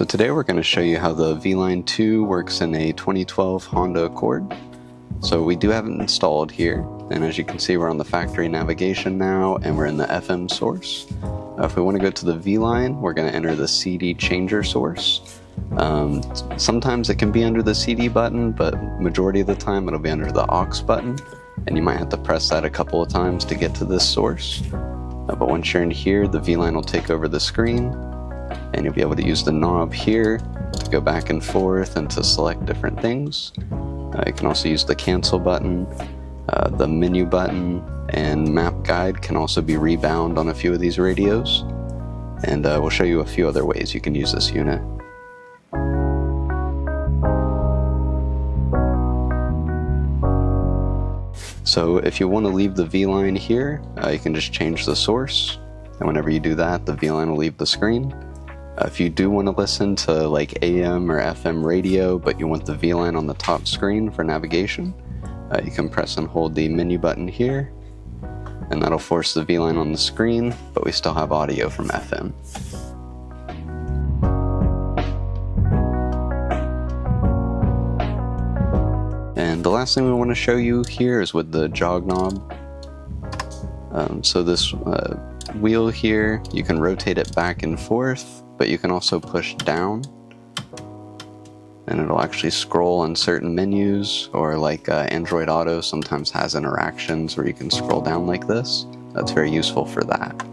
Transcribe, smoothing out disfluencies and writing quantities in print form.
So today we're going to show you how the VLine 2 works in a 2012 Honda Accord. So we do have it installed here, and as you can see we're on the factory navigation now and we're in the FM source. If we want to go to the VLine, we're going to enter the CD changer source. Sometimes it can be under the CD button, but majority of the time it'll be under the aux button, and you might have to press that a couple of times to get to this source. But once you're in here, the VLine will take over the screen, and you'll be able to use the knob here to go back and forth and to select different things. You can also use the cancel button, the menu button, and map guide can also be rebound on a few of these radios. And we'll show you a few other ways you can use this unit. So if you want to leave the VLine here, you can just change the source, and whenever you do that, the VLine will leave the screen. If you do want to listen to like AM or FM radio, but you want the VLine on the top screen for navigation, you can press and hold the menu button here, and that'll force the VLine on the screen, but we still have audio from FM. And the last thing we want to show you here is with the jog knob. So this wheel here, you can rotate it back and forth, but you can also push down, and it'll actually scroll on certain menus, or like Android Auto sometimes has interactions where you can scroll down like this. That's very useful for that.